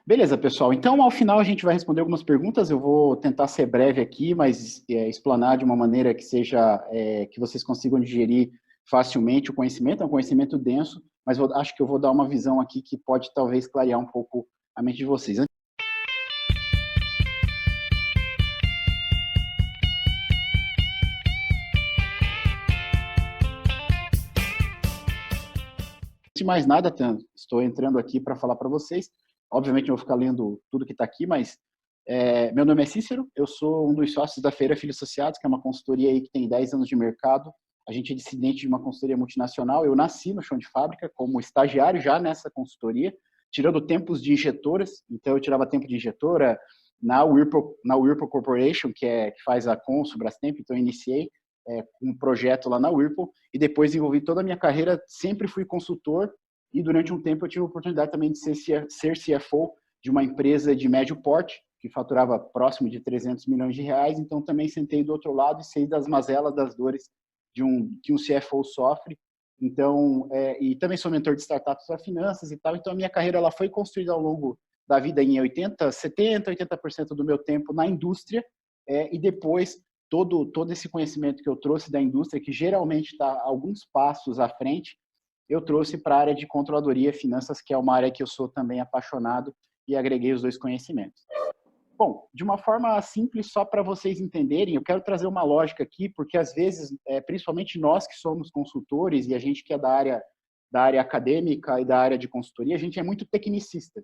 Beleza, pessoal. Então, ao final, a gente vai responder algumas perguntas. Eu vou tentar ser breve aqui, mas explanar de uma maneira que seja que vocês consigam digerir facilmente o conhecimento. É um conhecimento denso, mas acho que eu vou dar uma visão aqui que pode talvez clarear um pouco a mente de vocês. Antes de mais nada, estou entrando aqui para falar para vocês. Obviamente, eu vou ficar lendo tudo que está aqui, mas meu nome é Cícero, eu sou um dos sócios da Feira Filhos Associados, que é uma consultoria aí que tem 10 anos de mercado. A gente é descendente de uma consultoria multinacional. Eu nasci no chão de fábrica como estagiário já nessa consultoria, tirando tempos de injetoras. Então, eu tirava tempo de injetora na Whirlpool Corporation, que faz a Consul, Brastemp. Então, eu iniciei um projeto lá na Whirlpool e depois desenvolvi toda a minha carreira. Sempre fui consultor e durante um tempo eu tive a oportunidade também de ser CFO de uma empresa de médio porte, que faturava próximo de 300 milhões de reais. Então, também sentei do outro lado e sei das mazelas, das dores que um CFO sofre. Então, e também sou mentor de startups para finanças e tal. Então, a minha carreira ela foi construída ao longo da vida em 80% do meu tempo na indústria, e depois todo esse conhecimento que eu trouxe da indústria, que geralmente está alguns passos à frente, eu trouxe para a área de controladoria e finanças, que é uma área que eu sou também apaixonado, e agreguei os dois conhecimentos. Bom, de uma forma simples, só para vocês entenderem, eu quero trazer uma lógica aqui, porque às vezes, principalmente nós que somos consultores e a gente que é da área acadêmica e da área de consultoria, a gente é muito tecnicista.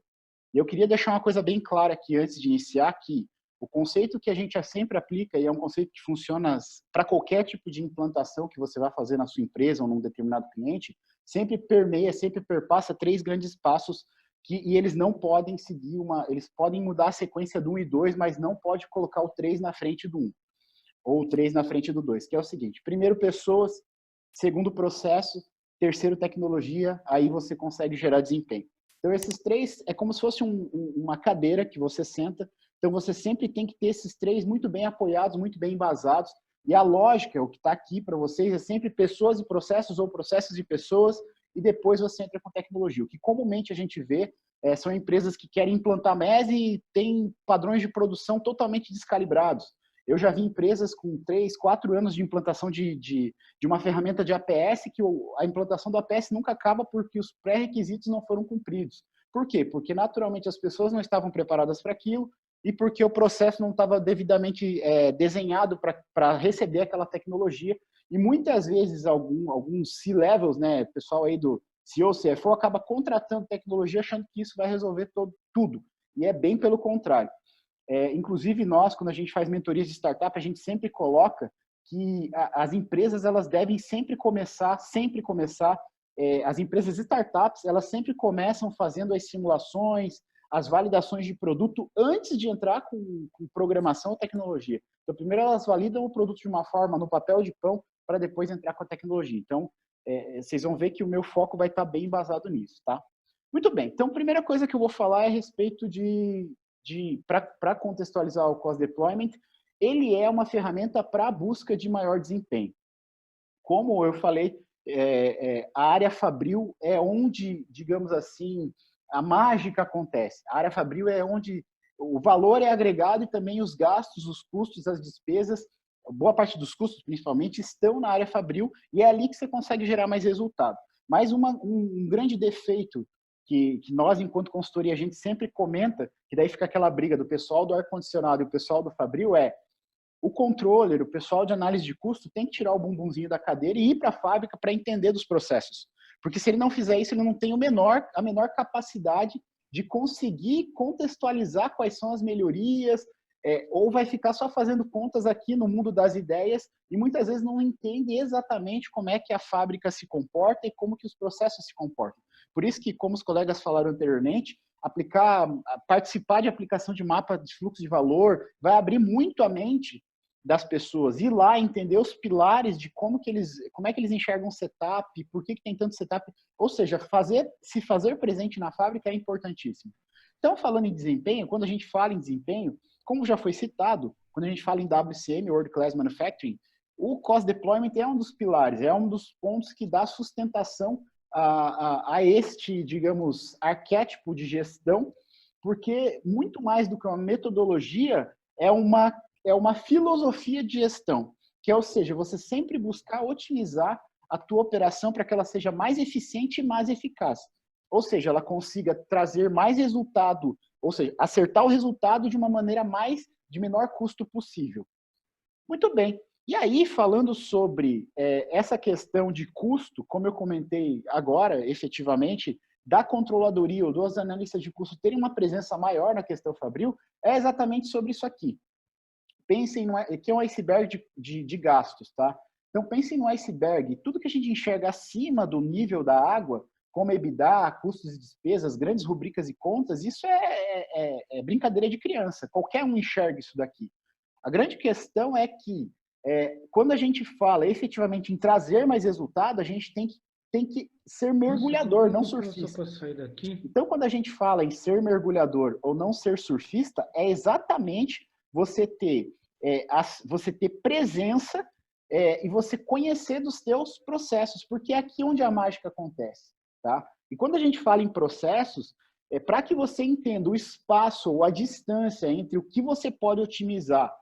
E eu queria deixar uma coisa bem clara aqui antes de iniciar, que o conceito que a gente sempre aplica, e é um conceito que funciona para qualquer tipo de implantação que você vai fazer na sua empresa ou num determinado cliente, sempre permeia, sempre perpassa três grandes passos e eles não podem seguir eles podem mudar a sequência do 1 e 2, mas não pode colocar o 3 na frente do 1, ou o 3 na frente do 2, que é o seguinte: primeiro, pessoas; segundo, processo; terceiro, tecnologia. Aí você consegue gerar desempenho. Então, esses três é como se fosse uma cadeira que você senta. Então, você sempre tem que ter esses três muito bem apoiados, muito bem embasados. E a lógica, o que está aqui para vocês, é sempre pessoas e processos, ou processos e pessoas, e depois você entra com tecnologia. O que comumente a gente vê são empresas que querem implantar MES e têm padrões de produção totalmente descalibrados. Eu já vi empresas com 3, 4 anos de implantação de uma ferramenta de APS, que a implantação do APS nunca acaba porque os pré-requisitos não foram cumpridos. Por quê? Porque naturalmente as pessoas não estavam preparadas para aquilo e porque o processo não estava devidamente desenhado para receber aquela tecnologia. E muitas vezes alguns C-levels, né, pessoal aí do CEO, CFO, acaba contratando tecnologia achando que isso vai resolver tudo. E é bem pelo contrário. Inclusive, nós, quando a gente faz mentorias de startup, a gente sempre coloca que as empresas elas devem sempre começar, as empresas startups, elas sempre começam fazendo as simulações, as validações de produto antes de entrar com programação ou tecnologia. Então, primeiro elas validam o produto de uma forma no papel de pão para depois entrar com a tecnologia. Então, vocês vão ver que o meu foco vai estar bem embasado nisso, tá? Muito bem. Então, a primeira coisa que eu vou falar é a respeito para contextualizar o Cost Deployment, ele é uma ferramenta para a busca de maior desempenho. Como eu falei, a área fabril é onde, digamos assim, a mágica acontece. A área fabril é onde o valor é agregado e também os gastos, os custos, as despesas, boa parte dos custos, principalmente, estão na área fabril e é ali que você consegue gerar mais resultado. Mas um grande defeito que nós, enquanto consultoria, a gente sempre comenta, que daí fica aquela briga do pessoal do ar-condicionado e o pessoal do fabril, o controller, o pessoal de análise de custo tem que tirar o bumbumzinho da cadeira e ir para a fábrica para entender dos processos. Porque se ele não fizer isso, ele não tem a menor capacidade de conseguir contextualizar quais são as melhorias, ou vai ficar só fazendo contas aqui no mundo das ideias e muitas vezes não entende exatamente como é que a fábrica se comporta e como que os processos se comportam. Por isso que, como os colegas falaram anteriormente, participar de aplicação de mapa de fluxo de valor vai abrir muito a mente das pessoas, ir lá entender os pilares de como é que eles enxergam o setup, por que tem tanto setup, ou seja, se fazer presente na fábrica é importantíssimo. Então, falando em desempenho, quando a gente fala em desempenho, como já foi citado, quando a gente fala em WCM, World Class Manufacturing, o Cost Deployment é um dos pilares, é um dos pontos que dá sustentação a este, digamos, arquétipo de gestão porque muito mais do que uma metodologia, é uma filosofia de gestão, que é, ou seja, você sempre buscar otimizar a tua operação para que ela seja mais eficiente e mais eficaz. Ou seja, ela consiga trazer mais resultado, ou seja, acertar o resultado de uma maneira de menor custo possível. Muito bem. E aí, falando sobre essa questão de custo, como eu comentei agora, efetivamente, da controladoria ou dos analistas de custo terem uma presença maior na questão Fabril, é exatamente sobre isso aqui. Pensem que é um iceberg de gastos, tá? Então, pensem no iceberg. Tudo que a gente enxerga acima do nível da água, como EBITDA, custos e despesas, grandes rubricas e contas, isso é brincadeira de criança. Qualquer um enxerga isso daqui. A grande questão é que, quando a gente fala efetivamente em trazer mais resultado, a gente tem que ser mergulhador, não surfista. Então, quando a gente fala em ser mergulhador ou não ser surfista, é exatamente você ter presença e você conhecer dos teus processos, porque é aqui onde a mágica acontece, tá? E quando a gente fala em processos, para que você entenda o espaço ou a distância entre o que você pode otimizar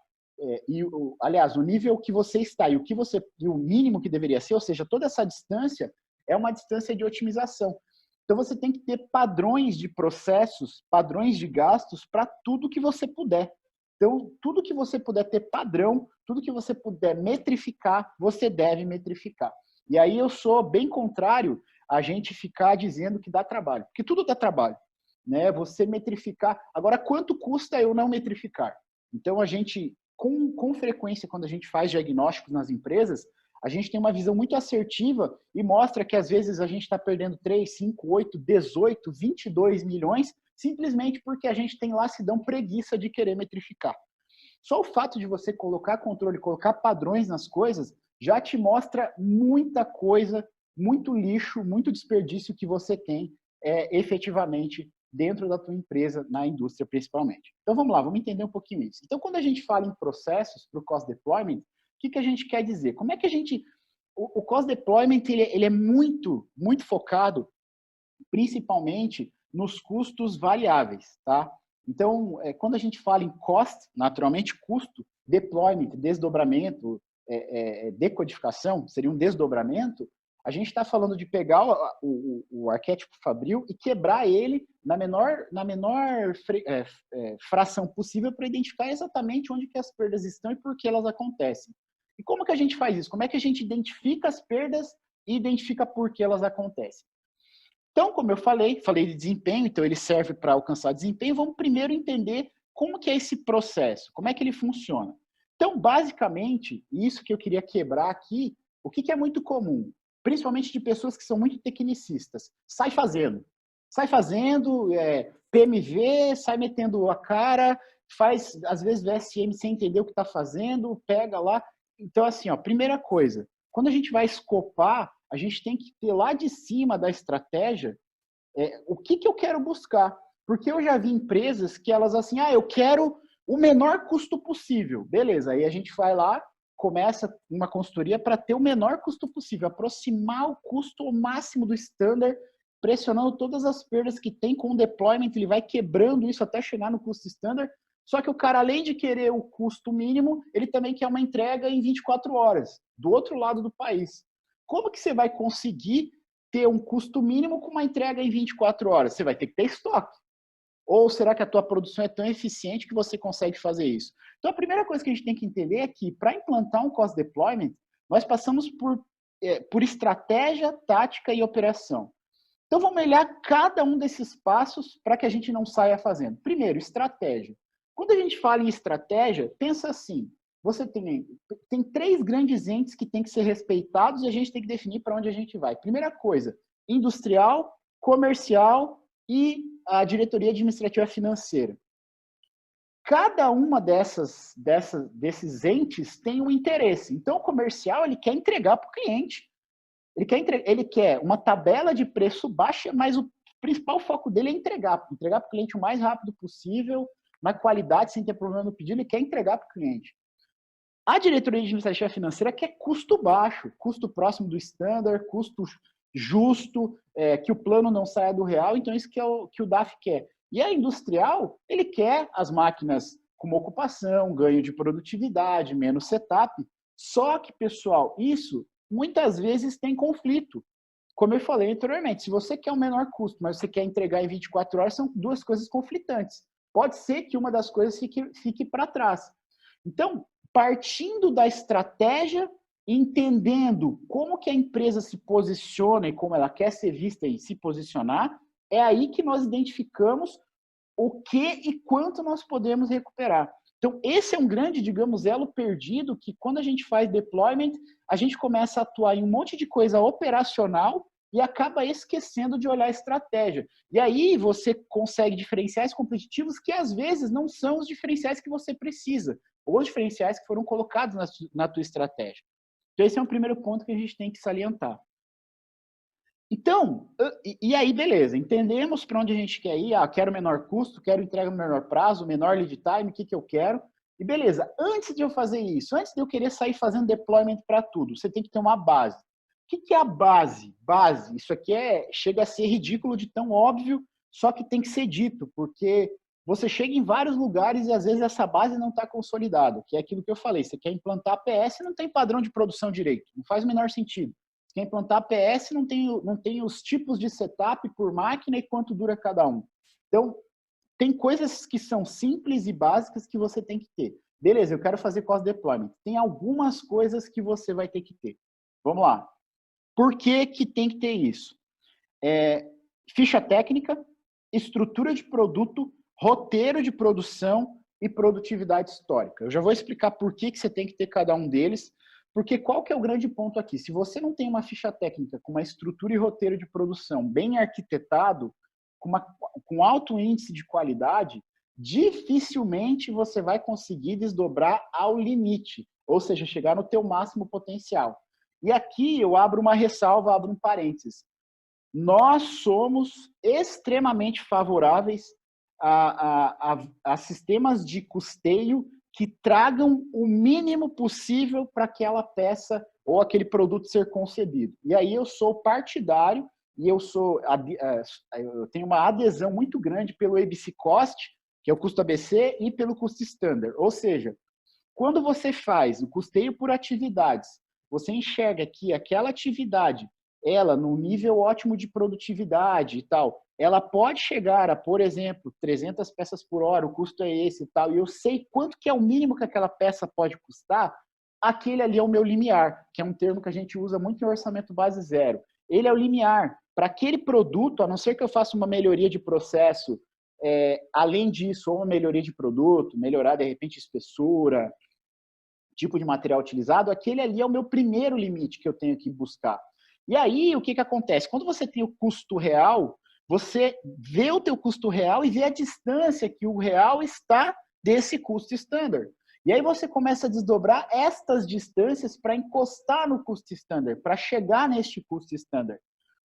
aliás, o nível que você está e o mínimo que deveria ser, ou seja, toda essa distância é uma distância de otimização. Então, você tem que ter padrões de processos, padrões de gastos para tudo que você puder. Então, tudo que você puder ter padrão, tudo que você puder metrificar, você deve metrificar. E aí eu sou bem contrário a gente ficar dizendo que dá trabalho, porque tudo dá trabalho, né? Você metrificar. Agora, quanto custa eu não metrificar? Então, a gente, com frequência, quando a gente faz diagnósticos nas empresas, a gente tem uma visão muito assertiva e mostra que, às vezes, a gente está perdendo 3, 5, 8, 18, 22 milhões simplesmente porque a gente tem lassidão, preguiça de querer metrificar. Só o fato de você colocar controle, colocar padrões nas coisas, já te mostra muita coisa, muito lixo, muito desperdício que você tem efetivamente dentro da tua empresa, na indústria principalmente. Então vamos lá, vamos entender um pouquinho isso. Então quando a gente fala em processos para o cost deployment, o que a gente quer dizer? Como é que a gente... O cost deployment ele é muito, muito focado principalmente nos custos variáveis, tá? Então, quando a gente fala em cost, naturalmente custo, deployment, desdobramento, decodificação, seria um desdobramento, a gente está falando de pegar o arquétipo Fabril e quebrar ele na menor fração possível para identificar exatamente onde que as perdas estão e por que elas acontecem. E como que a gente faz isso? Como é que a gente identifica as perdas e identifica por que elas acontecem? Então, como eu falei de desempenho, então ele serve para alcançar desempenho. Vamos primeiro entender como que é esse processo, como é que ele funciona. Então, basicamente, isso que eu queria quebrar aqui, o que é muito comum, principalmente de pessoas que são muito tecnicistas, sai fazendo, PMV, sai metendo a cara, faz, às vezes, VSM sem entender o que está fazendo, pega lá. Então, assim, primeira coisa, quando a gente vai escopar, a gente tem que ter lá de cima da estratégia o que eu quero buscar. Porque eu já vi empresas que elas assim, eu quero o menor custo possível. Beleza, aí a gente vai lá, começa uma consultoria para ter o menor custo possível, aproximar o custo ao máximo do standard, pressionando todas as perdas que tem com o deployment, ele vai quebrando isso até chegar no custo standard. Só que o cara, além de querer o custo mínimo, ele também quer uma entrega em 24 horas, do outro lado do país. Como que você vai conseguir ter um custo mínimo com uma entrega em 24 horas? Você vai ter que ter estoque. Ou será que a tua produção é tão eficiente que você consegue fazer isso? Então, a primeira coisa que a gente tem que entender é que, para implantar um cost deployment, nós passamos por estratégia, tática e operação. Então, vamos olhar cada um desses passos para que a gente não saia fazendo. Primeiro, estratégia. Quando a gente fala em estratégia, pensa assim, você tem 3 grandes entes que têm que ser respeitados e a gente tem que definir para onde a gente vai. Primeira coisa, industrial, comercial e a diretoria administrativa financeira. Cada uma desses entes tem um interesse. Então, o comercial ele quer entregar para o cliente. Ele quer uma tabela de preço baixa, mas o principal foco dele é entregar para o cliente o mais rápido possível, na qualidade, sem ter problema no pedido, ele quer entregar para o cliente. A diretoria administrativa financeira quer custo baixo, custo próximo do standard, custo justo, que o plano não saia do real. Então, isso que o DAF quer. E a industrial, ele quer as máquinas com uma ocupação, ganho de produtividade, menos setup. Só que, pessoal, isso muitas vezes tem conflito. Como eu falei anteriormente, se você quer um menor custo, mas você quer entregar em 24 horas, são duas coisas conflitantes. Pode ser que uma das coisas fique para trás. Então, partindo da estratégia, entendendo como que a empresa se posiciona e como ela quer ser vista e se posicionar, é aí que nós identificamos o que e quanto nós podemos recuperar. Então, esse é um grande, digamos, elo perdido que quando a gente faz deployment, a gente começa a atuar em um monte de coisa operacional e acaba esquecendo de olhar a estratégia. E aí você consegue diferenciais competitivos que às vezes não são os diferenciais que você precisa, ou os diferenciais que foram colocados na tua estratégia. Então, esse é um primeiro ponto que a gente tem que salientar. Então, e aí, beleza, entendemos para onde a gente quer ir, quero menor custo, quero entrega no menor prazo, menor lead time, o que eu quero, e beleza, antes de eu fazer isso, antes de eu querer sair fazendo deployment para tudo, você tem que ter uma base. O que é a base? Base, isso aqui chega a ser ridículo de tão óbvio, só que tem que ser dito, porque você chega em vários lugares e às vezes essa base não está consolidada, que é aquilo que eu falei, você quer implantar APS e não tem padrão de produção direito, não faz o menor sentido. Quem implantar APS não tem os tipos de setup por máquina e quanto dura cada um. Então, tem coisas que são simples e básicas que você tem que ter. Beleza, eu quero fazer cost deployment. Tem algumas coisas que você vai ter que ter. Vamos lá. Por que tem que ter isso? Ficha técnica, estrutura de produto, roteiro de produção e produtividade histórica. Eu já vou explicar por que você tem que ter cada um deles. Porque qual que é o grande ponto aqui? Se você não tem uma ficha técnica com uma estrutura e roteiro de produção bem arquitetado, com alto índice de qualidade, dificilmente você vai conseguir desdobrar ao limite, ou seja, chegar no teu máximo potencial. E aqui eu abro uma ressalva, abro um parênteses. Nós somos extremamente favoráveis a sistemas de custeio que tragam o mínimo possível para aquela peça ou aquele produto ser concebido. E aí eu sou partidário e eu tenho uma adesão muito grande pelo ABC Cost, que é o custo ABC, e pelo custo standard. Ou seja, quando você faz o custeio por atividades, você enxerga que aquela atividade, ela, num nível ótimo de produtividade e tal, ela pode chegar a, por exemplo, 300 peças por hora, o custo é esse e tal, e eu sei quanto que é o mínimo que aquela peça pode custar, aquele ali é o meu limiar, que é um termo que a gente usa muito em orçamento base zero. Ele é o limiar. Para aquele produto, a não ser que eu faça uma melhoria de processo, além disso, ou uma melhoria de produto, melhorar, de repente, espessura, tipo de material utilizado, aquele ali é o meu primeiro limite que eu tenho que buscar. E aí, o que acontece? Quando você tem o custo real, você vê o teu custo real e vê a distância que o real está desse custo standard. E aí você começa a desdobrar estas distâncias para encostar no custo standard, para chegar neste custo standard.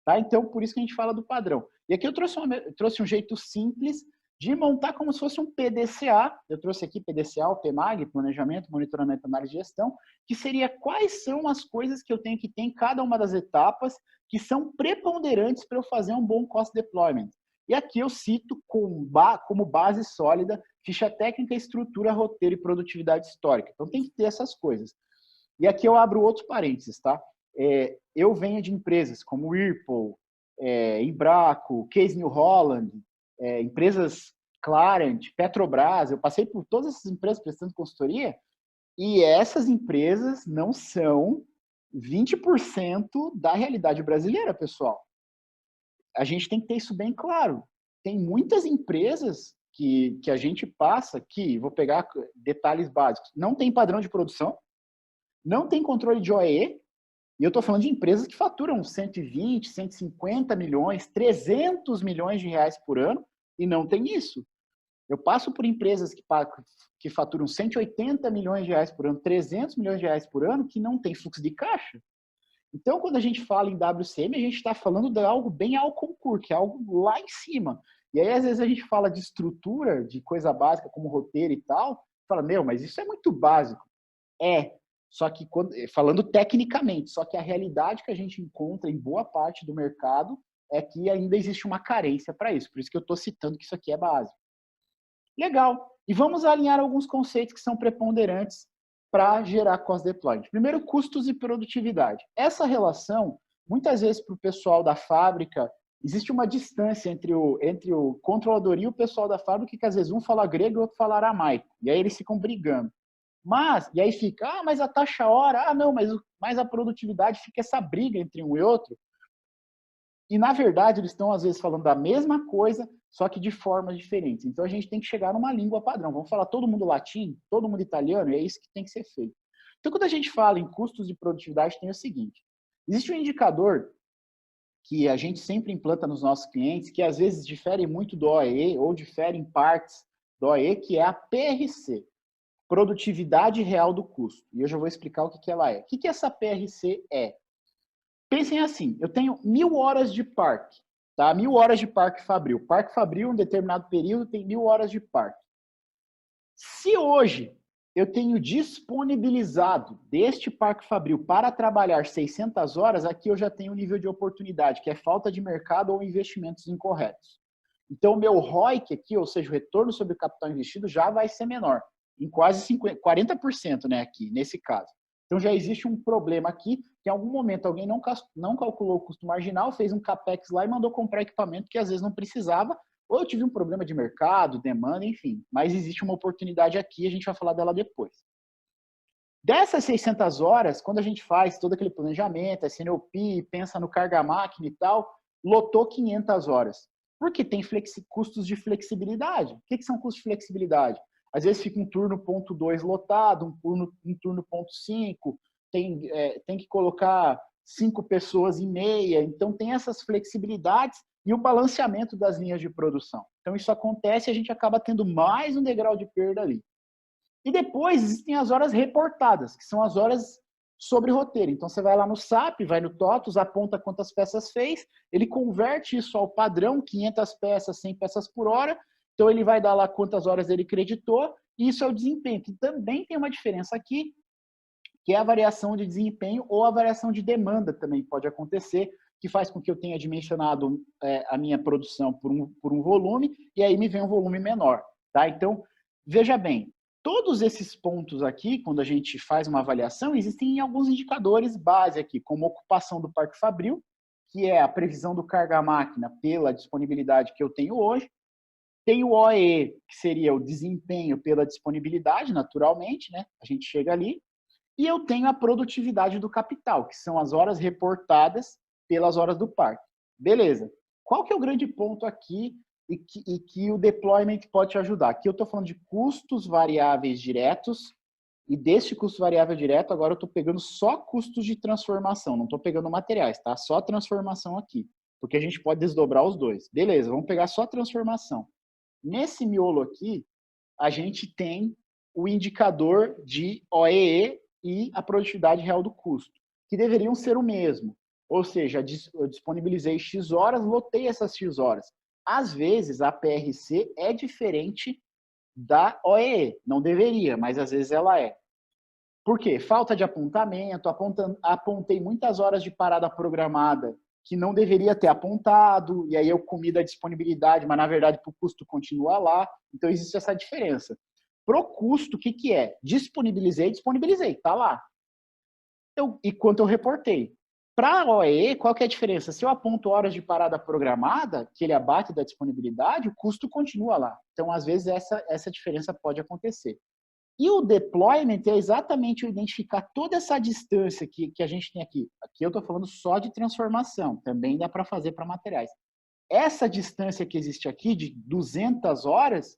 Tá? Então, por isso que a gente fala do padrão. E aqui eu trouxe um jeito simples de montar como se fosse um PDCA. Eu trouxe aqui PDCA, o PMAG, Planejamento, Monitoramento, Análise e Gestão, que seria quais são as coisas que eu tenho que ter em cada uma das etapas que são preponderantes para eu fazer um bom cost deployment. E aqui eu cito como base sólida ficha técnica, estrutura, roteiro e produtividade histórica. Então tem que ter essas coisas. E aqui eu abro outros parênteses, tá? Eu venho de empresas como Whirlpool, Embraco, Case New Holland, empresas Clarent, Petrobras, eu passei por todas essas empresas prestando consultoria, e essas empresas não são 20% da realidade brasileira, pessoal. A gente tem que ter isso bem claro. Tem muitas empresas que a gente passa que, vou pegar detalhes básicos, não tem padrão de produção, não tem controle de OEE, e eu estou falando de empresas que faturam 120, 150 milhões, 300 milhões de reais por ano, e não tem isso. Eu passo por empresas que faturam 180 milhões de reais por ano, 300 milhões de reais por ano, que não tem fluxo de caixa. Então, quando a gente fala em WCM, a gente está falando de algo bem ao concurso, que é algo lá em cima. E aí, às vezes, a gente fala de estrutura, de coisa básica, como roteiro e tal, fala, mas isso é muito básico. Só que, falando tecnicamente, só que a realidade que a gente encontra em boa parte do mercado é que ainda existe uma carência para isso. Por isso que eu estou citando que isso aqui é básico. Legal. E vamos alinhar alguns conceitos que são preponderantes para gerar cost deployment. Primeiro, custos e produtividade. Essa relação, muitas vezes para o pessoal da fábrica, existe uma distância entre o controlador e o pessoal da fábrica, que às vezes um fala grego e o outro fala aramaico. E aí eles ficam brigando. E aí fica, mas a taxa hora, não, mas a produtividade, fica essa briga entre um e outro. E, na verdade, eles estão, às vezes, falando da mesma coisa, só que de formas diferentes. Então, a gente tem que chegar numa língua padrão. Vamos falar todo mundo latim, todo mundo italiano, e é isso que tem que ser feito. Então, quando a gente fala em custos de produtividade, tem o seguinte. Existe um indicador que a gente sempre implanta nos nossos clientes, que às vezes difere muito do OEE, ou difere em partes do OEE, que é a PRC, Produtividade Real do Custo. E eu já vou explicar o que ela é. O que essa PRC é? Pensem assim, eu tenho 1000 horas de parque, tá? 1000 horas de parque fabril. Parque fabril, em um determinado período, tem 1000 horas de parque. Se hoje eu tenho disponibilizado deste parque fabril para trabalhar 600 horas, aqui eu já tenho um nível de oportunidade, que é falta de mercado ou investimentos incorretos. Então, o meu ROIC aqui, ou seja, o retorno sobre o capital investido, já vai ser menor, em quase 40%, né, aqui, nesse caso. Então, já existe um problema aqui, que em algum momento alguém não calculou o custo marginal, fez um CAPEX lá e mandou comprar equipamento que às vezes não precisava, ou eu tive um problema de mercado, demanda, enfim. Mas existe uma oportunidade aqui, a gente vai falar dela depois. Dessas 600 horas, quando a gente faz todo aquele planejamento, SNOP, pensa no carga-máquina e tal, lotou 500 horas. Porque tem custos de flexibilidade. O que são custos de flexibilidade? Às vezes fica um turno ponto 2 lotado, um turno ponto 5, tem que colocar 5 pessoas e meia, então tem essas flexibilidades e o balanceamento das linhas de produção. Então isso acontece e a gente acaba tendo mais um degrau de perda ali. E depois existem as horas reportadas, que são as horas sobre roteiro. Então você vai lá no SAP, vai no TOTUS, aponta quantas peças fez, ele converte isso ao padrão, 500 peças, 100 peças por hora, então ele vai dar lá quantas horas ele creditou, e isso é o desempenho, que também tem uma diferença aqui, que é a variação de desempenho ou a variação de demanda também pode acontecer, que faz com que eu tenha dimensionado a minha produção por um volume, e aí me vem um volume menor. Tá? Então, veja bem, todos esses pontos aqui, quando a gente faz uma avaliação, existem alguns indicadores base aqui, como ocupação do parque fabril, que é a previsão do carga-máquina pela disponibilidade que eu tenho hoje. Tem o OE, que seria o desempenho pela disponibilidade, naturalmente, né? A gente chega ali. E eu tenho a produtividade do capital, que são as horas reportadas pelas horas do parque. Beleza. Qual que é o grande ponto aqui e que o deployment pode te ajudar? Aqui eu estou falando de custos variáveis diretos, e deste custo variável direto, agora eu estou pegando só custos de transformação, não estou pegando materiais, tá? Só transformação aqui, porque a gente pode desdobrar os dois. Beleza, vamos pegar só transformação. Nesse miolo aqui, a gente tem o indicador de OEE e a produtividade real do custo, que deveriam ser o mesmo. Ou seja, eu disponibilizei X horas, lotei essas X horas. Às vezes, a PRC é diferente da OEE. Não deveria, mas às vezes ela é. Por quê? Falta de apontamento, apontei muitas horas de parada programada que não deveria ter apontado, e aí eu comi da disponibilidade, mas na verdade o custo continua lá. Então existe essa diferença. Pro custo, o que é? Disponibilizei, tá lá. E quanto eu reportei. Para a OE, qual que é a diferença? Se eu aponto horas de parada programada, que ele abate da disponibilidade, o custo continua lá. Então, às vezes, essa diferença pode acontecer. E o deployment é exatamente identificar toda essa distância que a gente tem aqui. Aqui eu estou falando só de transformação, também dá para fazer para materiais. Essa distância que existe aqui, de 200 horas,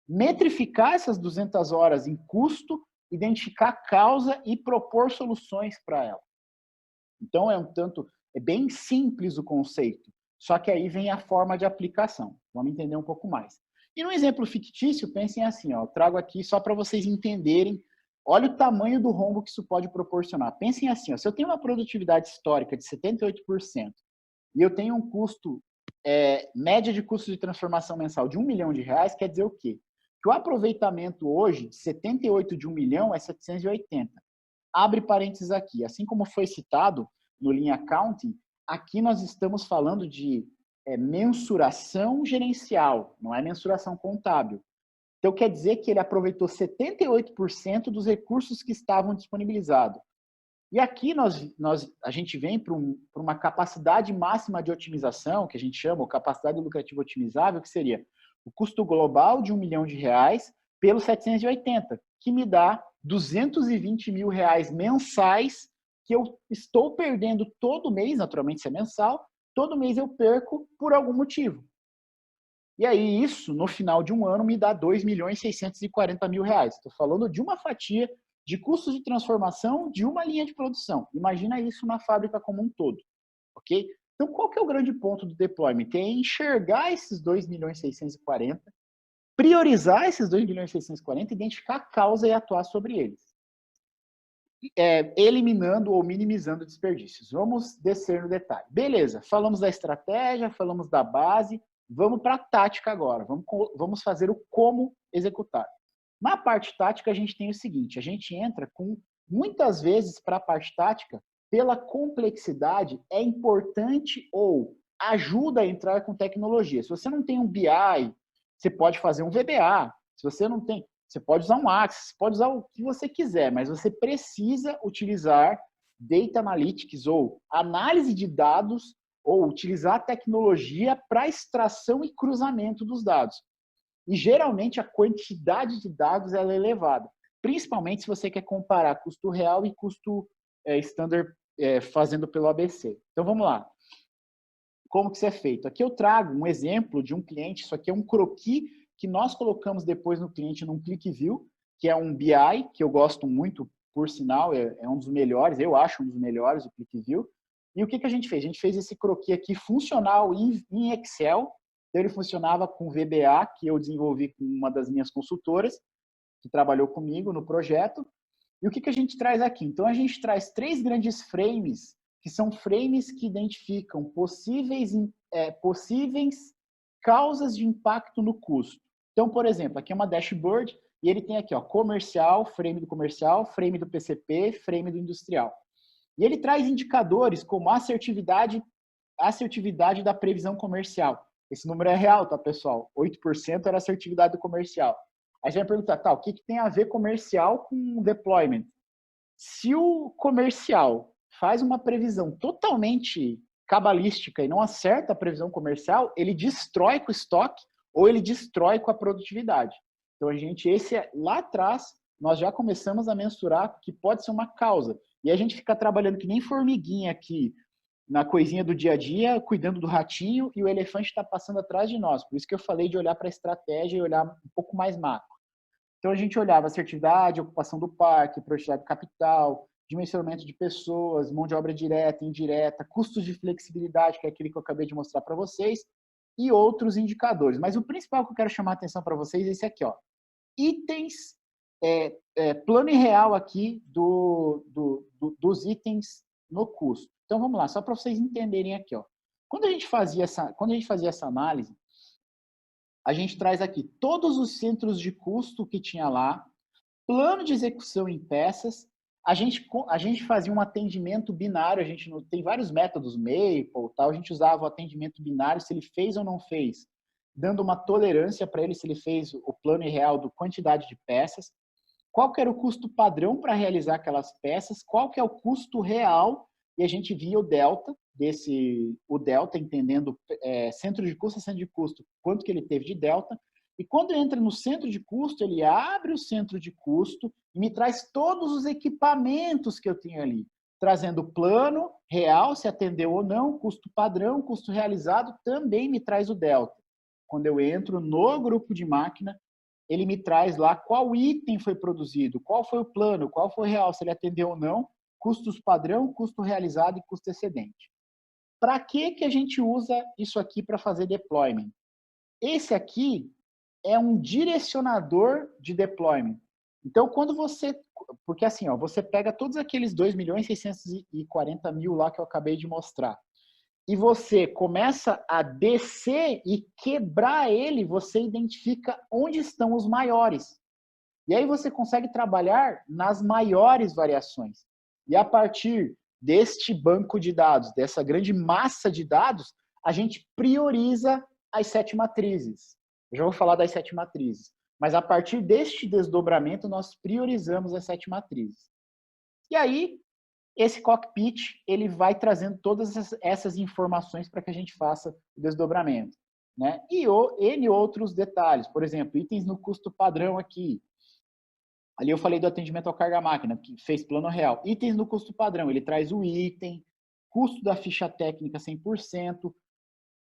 metrificar essas 200 horas em custo, identificar a causa e propor soluções para ela. Então, é bem simples o conceito, só que aí vem a forma de aplicação. Vamos entender um pouco mais. E no exemplo fictício, pensem assim, ó, eu trago aqui só para vocês entenderem, olha o tamanho do rombo que isso pode proporcionar. Pensem assim, ó, se eu tenho uma produtividade histórica de 78% e eu tenho um custo, média de custo de transformação mensal de R$1 milhão, quer dizer o quê? Que o aproveitamento hoje, de 78 de 1 milhão, é 780. Abre parênteses aqui, assim como foi citado no Lean Accounting, aqui nós estamos falando de mensuração gerencial, não é mensuração contábil. Então, quer dizer que ele aproveitou 78% dos recursos que estavam disponibilizados. E aqui a gente vem para uma capacidade máxima de otimização, que a gente chama, ou capacidade lucrativa otimizável, que seria o custo global de R$1 milhão pelos 780, que me dá R$220 mil mensais, que eu estou perdendo todo mês, naturalmente isso é mensal, todo mês eu perco por algum motivo. E aí isso, no final de um ano, me dá R$2.640.000. Estou falando de uma fatia de custos de transformação de uma linha de produção. Imagina isso na fábrica como um todo, ok? Então, qual que é o grande ponto do deployment? É enxergar esses 2.640.000, priorizar esses 2.640.000, identificar a causa e atuar sobre eles. Eliminando ou minimizando desperdícios. Vamos descer no detalhe. Beleza, falamos da estratégia, falamos da base, vamos para a tática agora. Vamos fazer o como executar. Na parte tática, a gente tem o seguinte, a gente entra com, muitas vezes, para a parte tática, pela complexidade, é importante ou ajuda a entrar com tecnologia. Se você não tem um BI, você pode fazer um VBA. Se você não tem, você pode usar um Axis, pode usar o que você quiser, mas você precisa utilizar Data Analytics ou análise de dados ou utilizar a tecnologia para extração e cruzamento dos dados. E geralmente a quantidade de dados ela é elevada, principalmente se você quer comparar custo real e custo standard fazendo pelo ABC. Então vamos lá. Como que isso é feito? Aqui eu trago um exemplo de um cliente, isso aqui é um croquis que nós colocamos depois no cliente num ClickView, que é um BI, que eu gosto muito, por sinal, é um dos melhores, eu acho um dos melhores, o ClickView. E o que a gente fez? A gente fez esse croquis aqui funcional em Excel. Então, ele funcionava com VBA, que eu desenvolvi com uma das minhas consultoras, que trabalhou comigo no projeto. E o que a gente traz aqui? Então, a gente traz 3 grandes frames, que são frames que identificam possíveis causas de impacto no custo. Então, por exemplo, aqui é uma dashboard, e ele tem aqui, ó, comercial, frame do PCP, frame do industrial. E ele traz indicadores como assertividade da previsão comercial. Esse número é real, tá, pessoal? 8% era assertividade comercial. Aí você vai perguntar, tá, o que tem a ver comercial com deployment? Se o comercial faz uma previsão totalmente cabalística e não acerta a previsão comercial, ele destrói com o estoque ou ele destrói com a produtividade. Então, lá atrás, nós já começamos a mensurar que pode ser uma causa. E a gente fica trabalhando que nem formiguinha aqui, na coisinha do dia a dia, cuidando do ratinho, e o elefante está passando atrás de nós. Por isso que eu falei de olhar para a estratégia e olhar um pouco mais macro. Então, a gente olhava assertividade, ocupação do parque, produtividade do capital, dimensionamento de pessoas, mão de obra direta, indireta, custos de flexibilidade, que é aquele que eu acabei de mostrar para vocês, e outros indicadores. Mas o principal que eu quero chamar a atenção para vocês é esse aqui, ó. Itens, plano real aqui dos itens no custo. Então, vamos lá, só para vocês entenderem aqui, ó. Quando a gente fazia essa análise, a gente traz aqui todos os centros de custo que tinha lá, plano de execução em peças, a gente fazia um atendimento binário, tem vários métodos, Maple, tal, a gente usava o atendimento binário, se ele fez ou não fez, dando uma tolerância para ele se ele fez o plano real da quantidade de peças, qual que era o custo padrão para realizar aquelas peças, qual que é o custo real, e a gente via o delta, entendendo centro de custo a centro de custo, quanto que ele teve de delta, e quando entra no centro de custo, ele abre o centro de custo e me traz todos os equipamentos que eu tenho ali, trazendo o plano real, se atendeu ou não, custo padrão, custo realizado, também me traz o delta. Quando eu entro no grupo de máquina, ele me traz lá qual item foi produzido, qual foi o plano, qual foi o real, se ele atendeu ou não, custos padrão, custo realizado e custo excedente. Para que a gente usa isso aqui para fazer deployment? Esse aqui é um direcionador de deployment. Então, porque assim, ó, você pega todos aqueles 2.640.000 lá que eu acabei de mostrar, e você começa a descer e quebrar ele, você identifica onde estão os maiores. E aí você consegue trabalhar nas maiores variações. E a partir deste banco de dados, dessa grande massa de dados, a gente prioriza as 7 matrizes. Eu já vou falar das 7 matrizes. Mas a partir deste desdobramento, nós priorizamos as 7 matrizes. E aí, esse cockpit, ele vai trazendo todas essas informações para que a gente faça o desdobramento. Né? E N outros detalhes. Por exemplo, itens no custo padrão aqui. Ali eu falei do atendimento ao carga-máquina, que fez plano real. Itens no custo padrão, ele traz o item, custo da ficha técnica 100%.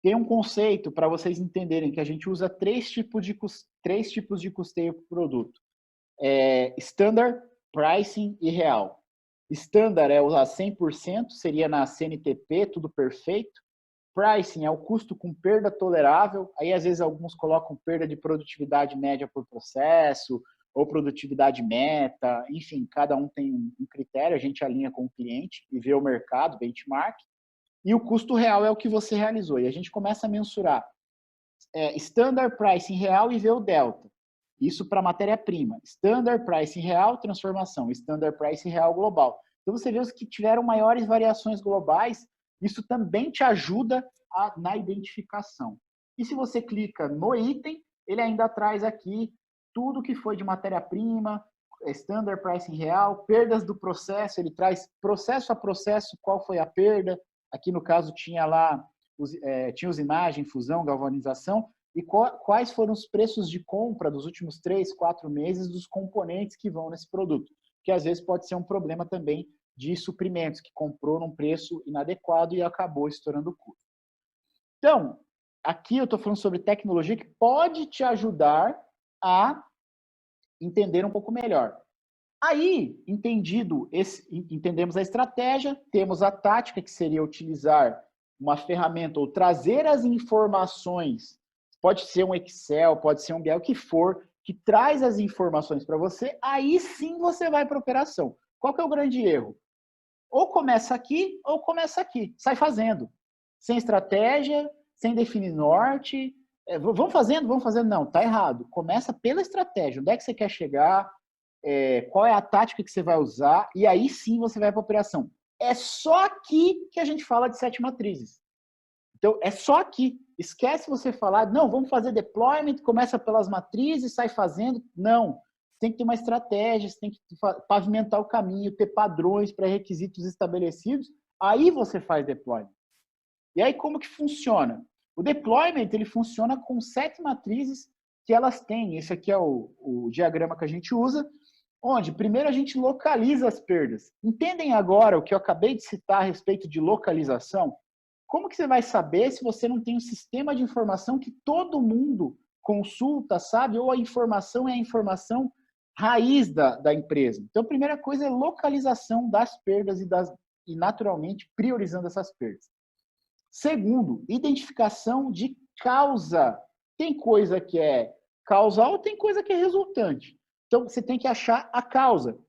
Tem um conceito para vocês entenderem que a gente usa três tipos de custeio para o produto. Standard, Pricing e Real. Standard é usar 100%, seria na CNTP, tudo perfeito. Pricing é o custo com perda tolerável. Aí, às vezes, alguns colocam perda de produtividade média por processo, ou produtividade meta, enfim, cada um tem um critério, a gente alinha com o cliente e vê o mercado, benchmark, e o custo real é o que você realizou. E a gente começa a mensurar Standard Pricing real e ver o delta. Isso para matéria-prima. Standard Pricing real, transformação. Standard Pricing real global. Então, você vê os que tiveram maiores variações globais, isso também te ajuda na identificação. E se você clica no item, ele ainda traz aqui tudo que foi de matéria-prima, Standard Pricing real, perdas do processo, ele traz processo a processo, qual foi a perda. Aqui, no caso, tinha lá tinha usinagem, fusão, galvanização, e quais foram os preços de compra dos últimos 3, 4 meses dos componentes que vão nesse produto, que às vezes pode ser um problema também de suprimentos, que comprou num preço inadequado e acabou estourando o custo. Então, aqui eu estou falando sobre tecnologia que pode te ajudar a entender um pouco melhor. Aí, entendemos a estratégia, temos a tática, que seria utilizar uma ferramenta ou trazer as informações, pode ser um Excel, pode ser um BI, o que for, que traz as informações para você, aí sim você vai para a operação. Qual que é o grande erro? Ou começa aqui, ou começa aqui. Sai fazendo. Sem estratégia, sem definir norte. Vamos fazendo? Não, tá errado. Começa pela estratégia. Onde é que você quer chegar? Qual é a tática que você vai usar? E aí sim você vai para a operação. É só aqui que a gente fala de 7 matrizes. Então, é só aqui. Esquece você falar, não, vamos fazer deployment, começa pelas matrizes, sai fazendo. Não. Tem que ter uma estratégia, você tem que pavimentar o caminho, ter padrões, pré-requisitos estabelecidos. Aí você faz deployment. E aí, como que funciona? O deployment, ele funciona com 7 matrizes que elas têm. Esse aqui é o diagrama que a gente usa, onde primeiro a gente localiza as perdas. Entendem agora o que eu acabei de citar a respeito de localização? Como que você vai saber se você não tem um sistema de informação que todo mundo consulta, sabe? Ou a informação é a informação raiz da empresa. Então, a primeira coisa é localização das perdas e naturalmente, priorizando essas perdas. Segundo, identificação de causa. Tem coisa que é causal, tem coisa que é resultante. Então, você tem que achar a causa.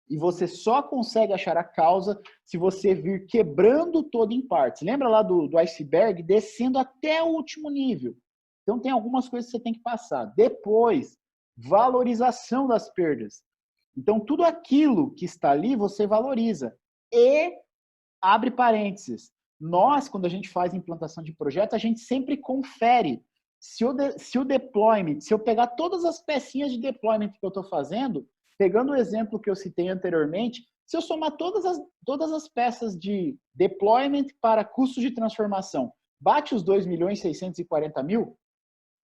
E você só consegue achar a causa se você vir quebrando todo em partes. Lembra lá do iceberg? Descendo até o último nível. Então, tem algumas coisas que você tem que passar. Depois, valorização das perdas. Então, tudo aquilo que está ali, você valoriza. E, abre parênteses, nós, quando a gente faz implantação de projeto, a gente sempre confere se o deployment, se eu pegar todas as pecinhas de deployment que eu estou fazendo, pegando o exemplo que eu citei anteriormente, se eu somar todas as peças de deployment para custos de transformação, bate os 2.640.000?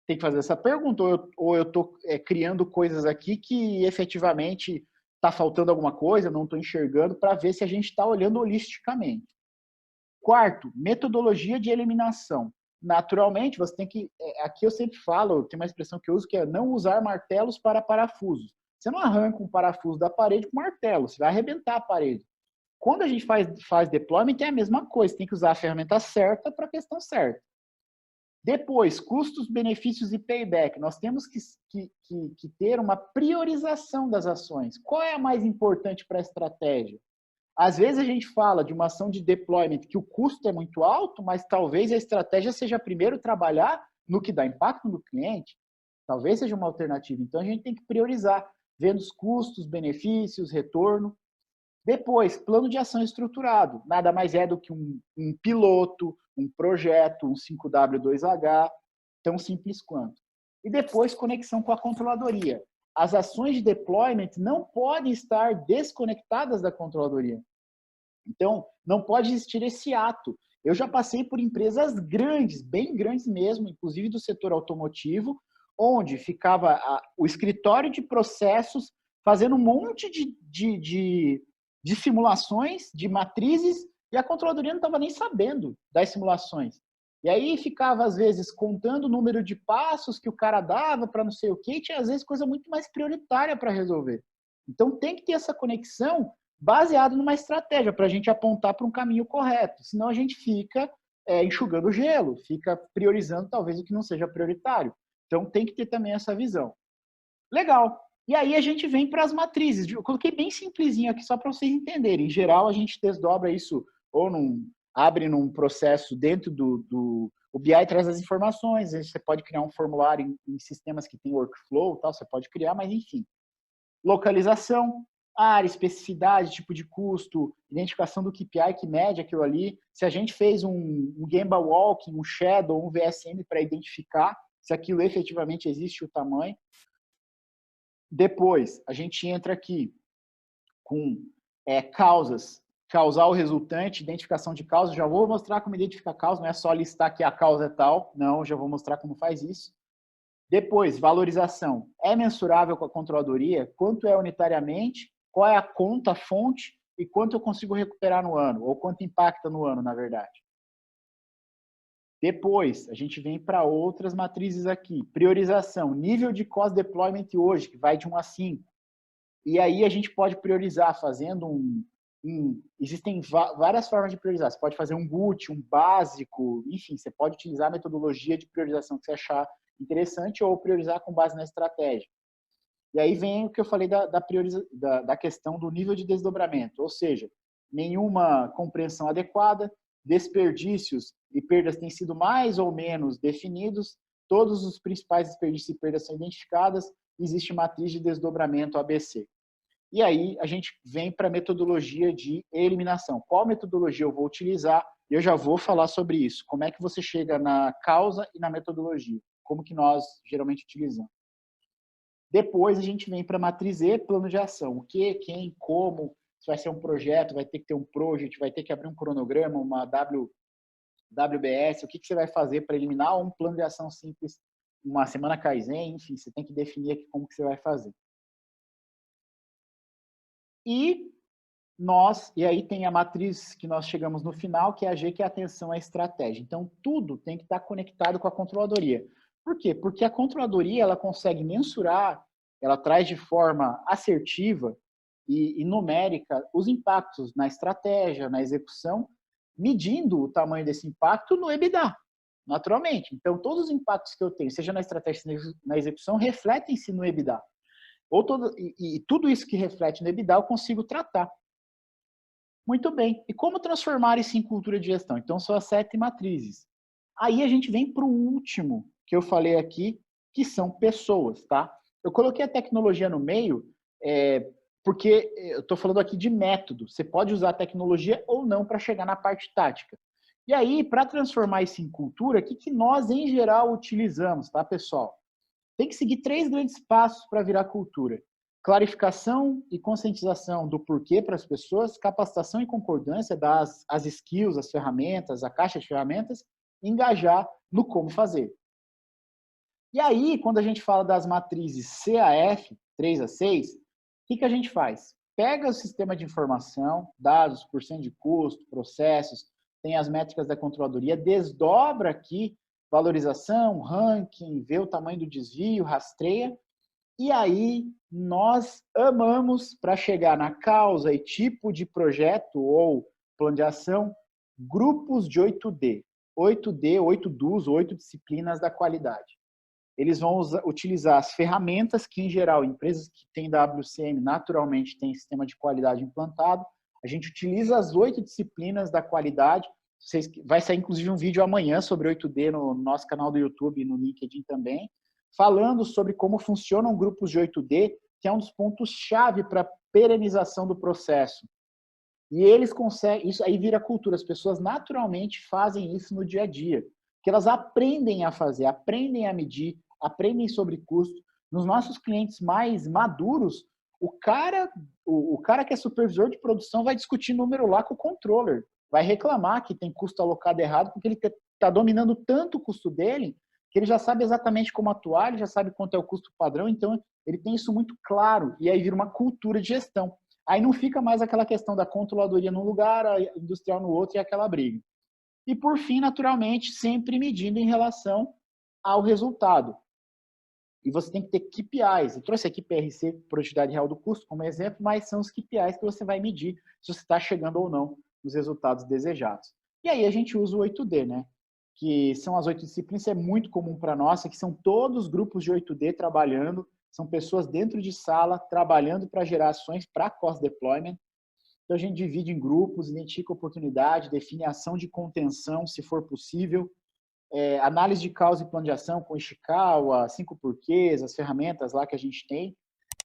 Tem que fazer essa pergunta, ou eu estou criando coisas aqui que efetivamente está faltando alguma coisa, não estou enxergando, para ver se a gente está olhando holisticamente. Quarto, metodologia de eliminação. Naturalmente, você tem que... Aqui eu sempre falo, tem uma expressão que eu uso, que é não usar martelos para parafusos. Você não arranca um parafuso da parede com martelo, você vai arrebentar a parede. Quando a gente faz deployment, é a mesma coisa, você tem que usar a ferramenta certa para a questão certa. Depois, custos, benefícios e payback. Nós temos que ter uma priorização das ações. Qual é a mais importante para a estratégia? Às vezes a gente fala de uma ação de deployment que o custo é muito alto, mas talvez a estratégia seja primeiro trabalhar no que dá impacto no cliente. Talvez seja uma alternativa. Então a gente tem que priorizar, vendo os custos, benefícios, retorno. Depois, plano de ação estruturado. Nada mais é do que um piloto, um projeto, um 5W2H, tão simples quanto. E depois, conexão com a controladoria. As ações de deployment não podem estar desconectadas da controladoria. Então, não pode existir esse ato. Eu já passei por empresas grandes, bem grandes mesmo, inclusive do setor automotivo, onde ficava o escritório de processos fazendo um monte de simulações, de matrizes, e a controladoria não estava nem sabendo das simulações. E aí ficava, às vezes, contando o número de passos que o cara dava para não sei o quê, e tinha, às vezes, coisa muito mais prioritária para resolver. Então, tem que ter essa conexão baseado numa estratégia para a gente apontar para um caminho correto. Senão, a gente fica enxugando gelo, fica priorizando talvez o que não seja prioritário. Então, tem que ter também essa visão. Legal. E aí a gente vem para as matrizes. Eu coloquei bem simplesinho aqui só para vocês entenderem. Em geral, a gente desdobra isso ou abre num processo dentro o BI traz as informações, você pode criar um formulário em sistemas que tem workflow, tal, você pode criar, mas enfim. Localização, área, especificidade, tipo de custo, identificação do KPI que mede aquilo ali. Se a gente fez um Gemba Walking, um Shadow, um VSM para identificar se aquilo efetivamente existe, o tamanho. Depois, a gente entra aqui com causas, causal resultante, identificação de causa. Já vou mostrar como identificar causa, não é só listar que a causa é tal, não, já vou mostrar como faz isso. Depois, valorização. É mensurável com a controladoria? Quanto é unitariamente? Qual é a conta, a fonte? E quanto eu consigo recuperar no ano? Ou quanto impacta no ano, na verdade? Depois, a gente vem para outras matrizes aqui. Priorização. Nível de cost deployment hoje, que vai de 1 a 5. E aí a gente pode priorizar fazendo existem várias formas de priorizar. Você pode fazer um boot, um básico, enfim, você pode utilizar a metodologia de priorização que você achar interessante ou priorizar com base na estratégia. E aí vem o que eu falei da questão do nível de desdobramento, ou seja, nenhuma compreensão adequada, desperdícios e perdas têm sido mais ou menos definidos, todos os principais desperdícios e perdas são identificadas, existe matriz de desdobramento ABC. E aí a gente vem para a metodologia de eliminação. Qual metodologia eu vou utilizar? Eu já vou falar sobre isso. Como é que você chega na causa e na metodologia? Como que nós geralmente utilizamos? Depois a gente vem para a matriz E, plano de ação. O que, quem, como, se vai ser um projeto, vai ter que ter um project, vai ter que abrir um cronograma, uma WBS, o que você vai fazer para eliminar um plano de ação simples, uma semana Kaizen, enfim, você tem que definir aqui como que você vai fazer. E aí tem a matriz que nós chegamos no final, que é a G, que é a atenção à estratégia. Então, tudo tem que estar conectado com a controladoria. Por quê? Porque a controladoria, ela consegue mensurar, ela traz de forma assertiva e numérica os impactos na estratégia, na execução, medindo o tamanho desse impacto no EBITDA, naturalmente. Então, todos os impactos que eu tenho, seja na estratégia, na execução, refletem-se no EBITDA. E tudo isso que reflete no EBITDA eu consigo tratar. Muito bem. E como transformar isso em cultura de gestão? Então, são as 7 matrizes. Aí a gente vem para o último que eu falei aqui, que são pessoas, tá? Eu coloquei a tecnologia no meio porque eu estou falando aqui de método. Você pode usar a tecnologia ou não para chegar na parte tática. E aí, para transformar isso em cultura, o que nós, em geral, utilizamos, tá, pessoal? Tem que seguir 3 grandes passos para virar cultura. Clarificação e conscientização do porquê para as pessoas, capacitação e concordância das as skills, as ferramentas, a caixa de ferramentas, e engajar no como fazer. E aí, quando a gente fala das matrizes CAF, 3 a 6, o que a gente faz? Pega o sistema de informação, dados, porcento de custo, processos, tem as métricas da controladoria, desdobra aqui valorização, ranking, vê o tamanho do desvio, rastreia, e aí nós amamos, para chegar na causa e tipo de projeto ou plano de ação, grupos de 8D. 8D, 8 DUs, 8 disciplinas da qualidade. Eles vão utilizar as ferramentas que, em geral, empresas que têm WCM naturalmente têm sistema de qualidade implantado. A gente utiliza as 8 disciplinas da qualidade. Vai sair, inclusive, um vídeo amanhã sobre 8D no nosso canal do YouTube e no LinkedIn também, falando sobre como funcionam grupos de 8D, que é um dos pontos-chave para a perenização do processo. E eles conseguem, isso aí vira cultura, as pessoas naturalmente fazem isso no dia a dia, que elas aprendem a fazer, aprendem a medir, aprendem sobre custo. Nos nossos clientes mais maduros, o cara que é supervisor de produção vai discutir número lá com o controller, vai reclamar que tem custo alocado errado, porque ele está dominando tanto o custo dele, que ele já sabe exatamente como atuar, ele já sabe quanto é o custo padrão, então ele tem isso muito claro, e aí vira uma cultura de gestão. Aí não fica mais aquela questão da controladoria num lugar, a industrial no outro e aquela briga. E por fim, naturalmente, sempre medindo em relação ao resultado. E você tem que ter KPIs. Eu trouxe aqui PRC, Produtividade Real do Custo, como exemplo, mas são os KPIs que você vai medir se você está chegando ou não nos resultados desejados. E aí a gente usa o 8D, né? Que são as 8 disciplinas, é muito comum para nós, que são todos grupos de 8D trabalhando, são pessoas dentro de sala, trabalhando para gerar ações para cost deployment. Então a gente divide em grupos, identifica oportunidade, define ação de contenção, se for possível, análise de causa e plano de ação com Ishikawa, 5 porquês, as ferramentas lá que a gente tem,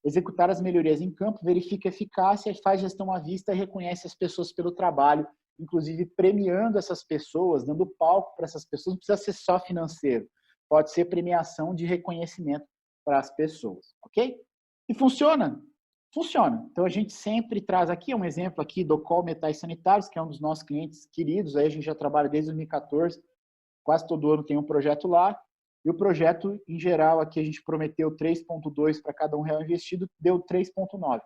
executar as melhorias em campo, verifica a eficácia, faz gestão à vista e reconhece as pessoas pelo trabalho, inclusive premiando essas pessoas, dando palco para essas pessoas, não precisa ser só financeiro, pode ser premiação de reconhecimento para as pessoas, ok? E funciona? Funciona. Então a gente sempre traz aqui, um exemplo aqui do Col Metais Sanitários, que é um dos nossos clientes queridos, aí a gente já trabalha desde 2014, quase todo ano tem um projeto lá, e o projeto, em geral, aqui a gente prometeu 3,2 para cada R$1 investido, deu 3,9,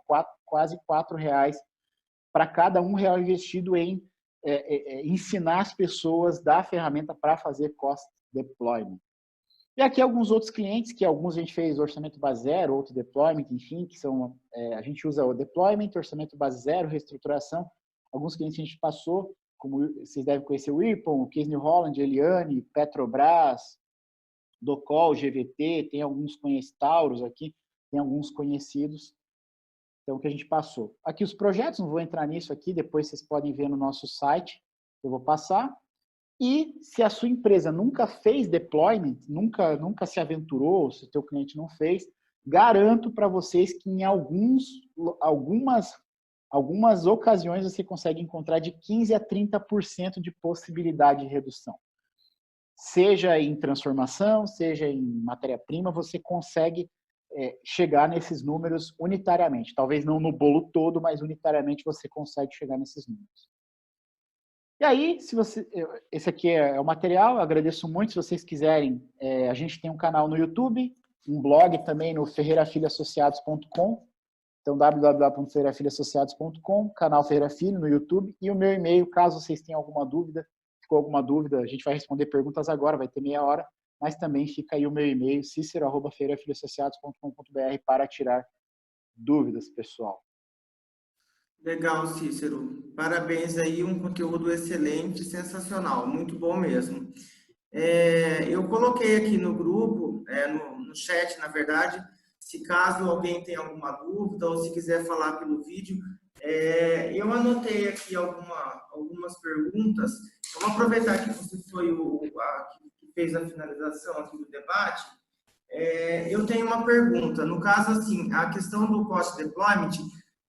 quase R$4 para cada R$1 investido em ensinar as pessoas da ferramenta para fazer cost deployment. E aqui alguns outros clientes, que alguns a gente fez orçamento base zero, outro deployment, enfim, que são, a gente usa o deployment, orçamento base zero, reestruturação. Alguns clientes a gente passou, como vocês devem conhecer o Irpon, o Case New Holland, Eliane, Petrobras, Docol, GVT, tem alguns conhecidos, Taurus aqui, tem alguns conhecidos, então que a gente passou. Aqui os projetos, não vou entrar nisso aqui, depois vocês podem ver no nosso site, eu vou passar. E se a sua empresa nunca fez deployment, nunca se aventurou, se o teu cliente não fez, garanto para vocês que em algumas ocasiões você consegue encontrar de 15% a 30% de possibilidade de redução. Seja em transformação, seja em matéria-prima, você consegue chegar nesses números unitariamente. Talvez não no bolo todo, mas unitariamente você consegue chegar nesses números. E aí, esse aqui é o material, eu agradeço muito. Se vocês quiserem, a gente tem um canal no YouTube, um blog também no ferreirafilhoassociados.com, então www.ferreirafilhoassociados.com, canal Ferreira Filho no YouTube, e o meu e-mail, caso vocês tenham alguma dúvida, ficou alguma dúvida, a gente vai responder perguntas agora, vai ter meia hora, mas também fica aí o meu e-mail, cicero@ferreirafilhoassociados.com.br, para tirar dúvidas, pessoal. Legal, Cícero. Parabéns aí, um conteúdo excelente, sensacional, muito bom mesmo. Eu coloquei aqui no grupo, no chat, na verdade, se caso alguém tenha alguma dúvida ou se quiser falar pelo vídeo, eu anotei aqui algumas perguntas. Eu vou aproveitar que você foi que fez a finalização aqui do debate. Eu tenho uma pergunta. No caso, assim, a questão do cost deployment,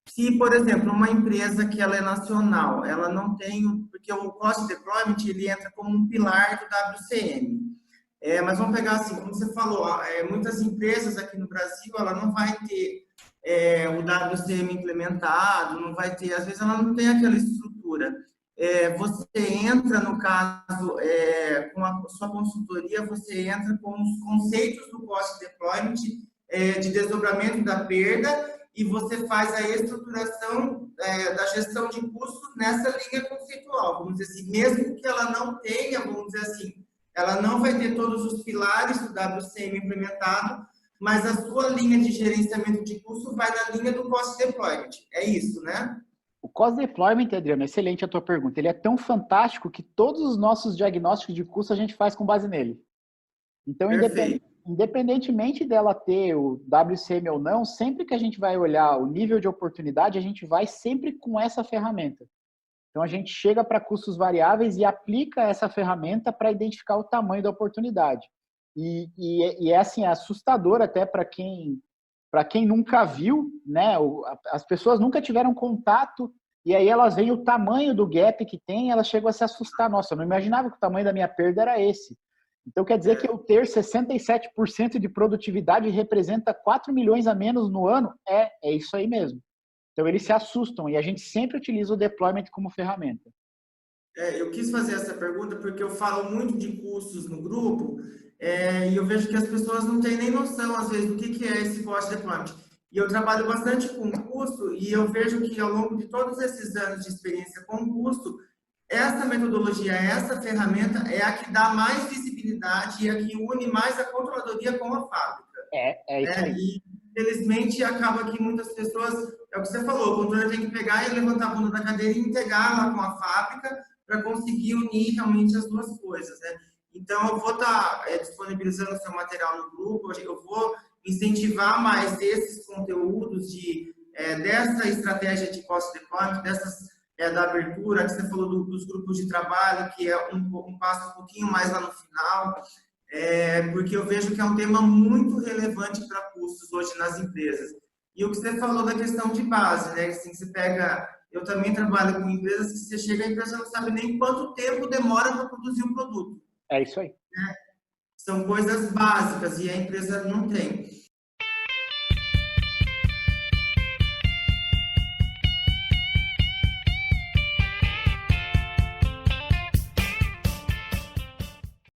se, por exemplo, uma empresa que ela é nacional, ela não tem, porque o cost deployment ele entra como um pilar do WCM. Mas vamos pegar assim, como você falou, muitas empresas aqui no Brasil, ela não vai ter o WCM implementado, não vai ter, às vezes ela não tem aquela estrutura. Você entra, no caso, com a sua consultoria, você entra com os conceitos do cost deployment, de desdobramento da perda, e você faz a estruturação da gestão de custos nessa linha conceitual. Vamos dizer assim, mesmo que ela não tenha, vamos dizer assim, ela não vai ter todos os pilares do WCM implementado, mas a sua linha de gerenciamento de custo vai na linha do cost deployment. É isso, né? O cost deployment, Adriano, excelente a tua pergunta. Ele é tão fantástico que todos os nossos diagnósticos de custo a gente faz com base nele. Então, independentemente dela ter o WCM ou não, sempre que a gente vai olhar o nível de oportunidade, a gente vai sempre com essa ferramenta. Então, a gente chega para custos variáveis e aplica essa ferramenta para identificar o tamanho da oportunidade. E é assim, assustador até para quem nunca viu, né? As pessoas nunca tiveram contato e aí elas veem o tamanho do gap que tem, elas chegam a se assustar. Nossa, eu não imaginava que o tamanho da minha perda era esse. Então quer dizer que eu ter 67% de produtividade representa 4 milhões a menos no ano? É isso aí mesmo. Então eles se assustam e a gente sempre utiliza o deployment como ferramenta. Eu quis fazer essa pergunta porque eu falo muito de custos no grupo, e eu vejo que as pessoas não têm nem noção, às vezes, do que é esse cost deployment. E eu trabalho bastante com custo e eu vejo que ao longo de todos esses anos de experiência com custo, essa metodologia, essa ferramenta é a que dá mais visibilidade e a que une mais a controladoria com a fábrica. É isso aí. E, infelizmente, acaba que muitas pessoas, é o que você falou, o controle tem que pegar e levantar a bunda da cadeira e integrar lá com a fábrica para conseguir unir realmente as duas coisas, né? Então, eu vou estar disponibilizando o seu material no grupo, eu vou incentivar mais esses conteúdos dessa estratégia de cost deployment, da abertura, que você falou dos grupos de trabalho, que é um passo um pouquinho mais lá no final, porque eu vejo que é um tema muito relevante para custos hoje nas empresas. E o que você falou da questão de base, né? Assim, você pega, eu também trabalho com empresas que você chega, a empresa não sabe nem quanto tempo demora para produzir um produto. É isso aí. Né? São coisas básicas e a empresa não tem.